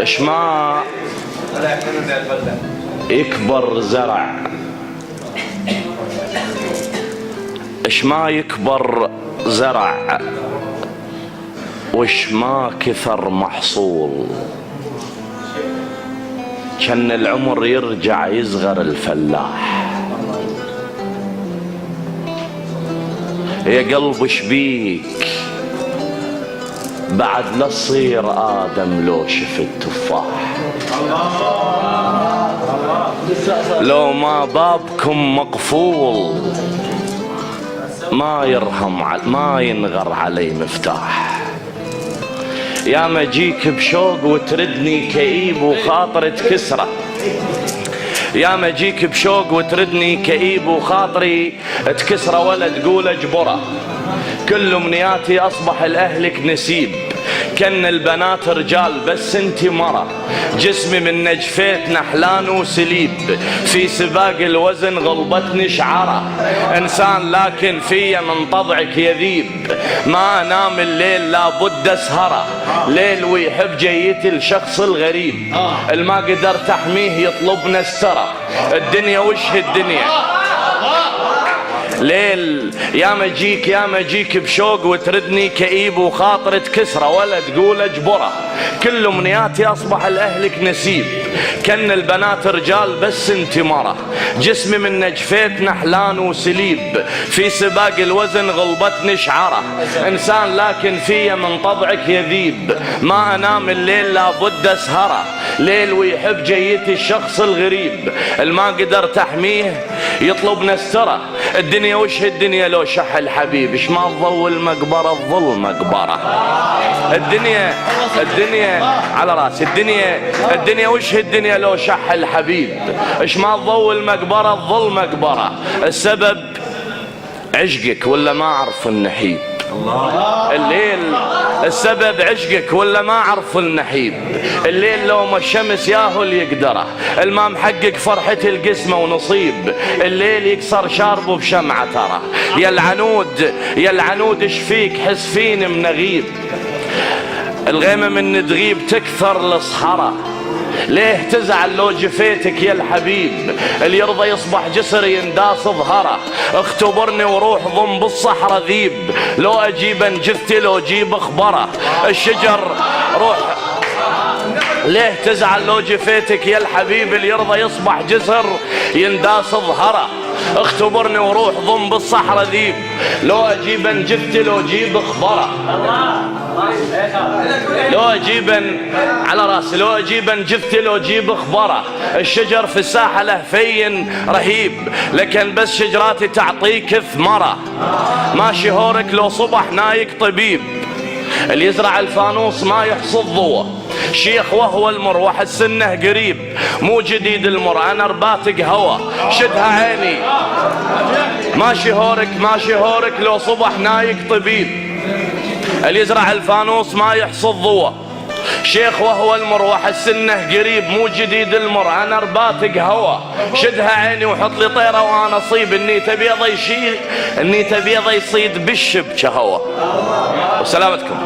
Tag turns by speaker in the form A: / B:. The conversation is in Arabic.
A: اش ما يكبر زرع، اش ما يكبر زرع، وش ما كثر محصول، كان العمر يرجع يصغر الفلاح. يا قلب شبيك بعد لا تصير آدم لو شفت تفاح، لو ما بابكم مقفول ما يرهم ما ينغر علي مفتاح. يا ما جيك بشوق وتردني كئيب وخاطر تكسره، يا ما جيك بشوق وتردني كئيب وخاطري تكسره ولا تقول اجبره. كل امنياتي اصبح لاهلك نسيب، كن البنات رجال بس انتي مرة. جسمي من نجفيت نحلان وسليب، في سباق الوزن غلبتني شعره. انسان لكن في من طبعك يذيب، ما انام الليل لابد اسهره. ليل ويحب جيتي الشخص الغريب، الما قدرت احميه يطلب نستره. الدنيا وش الدنيا ليل، يا ما جيك بشوق وتردني كئيب وخاطر تكسره ولا تقول اجبره. كل امنياتي اصبح لاهلك نسيب، كن البنات رجال بس انت مرة. جسمي من نجفيت نحلان وسليب، في سباق الوزن غلبتني شعره. انسان لكن في من طبعك يذيب، ما انام الليل لابد اسهره. ليل ويحب جيتي الشخص الغريب، الما قدرت احميه يطلب نستره. الدنيا وش الدنيا لو شح الحبيب، اش ما تضوي المقبره الظل مقبره. الدنيا على راس الدنيا وش الدنيا لو شح الحبيب، اش ما تضوي المقبره الظل مقبره. السبب عشقك ولا ما اعرف النحيب، الليل السبب عشقك ولا ما اعرف النحيب. الليل لو ما الشمس ياهو اللي يقدره، الما محقق فرحة القسمة ونصيب. الليل يكسر شاربه بشمعة ترى. يا العنود اش فيك حس فيني منغيب، الغيمة من تغيب تكثر الصحراء. ليه تزعل لو جفيتك يا الحبيب، اللي يرضى يصبح جسر ينداس ظهره. اختبرني وروح ضم بالصحراء ذيب، لو اجيب انجثتي لو جيب اخبره. الشجر روح، ليه تزعل لو جفيتك يا الحبيب، اللي يرضى يصبح جسر ينداس ظهره. اختبرني وروح ضم بالصحراء ذيب، لو اجيب انجثتي لو جيب اخبره. لو اجيبن على راسي، لو اجيبن جثتي لو جيب اخباره. الشجر في الساحه له فين رهيب، لكن بس شجراتي تعطيك ثمره. ماشي هورك لو صبح نايك طبيب، اللي يزرع الفانوس ما يحصد ضوء. شيخ وهو المروح السنه قريب، مو جديد المر انا رباتق هوا. شدها عيني ماشي هورك لو صبح نايك طبيب، اللي يزرع الفانوس ما يحصد ضوء. شيخ وهو المروح السنه قريب، مو جديد المر انا رباتق هوا. شدها عيني وحط لي طيره وانا اصيب، النيت بيضه يصيد بالشبكه هوا. وسلامتكم.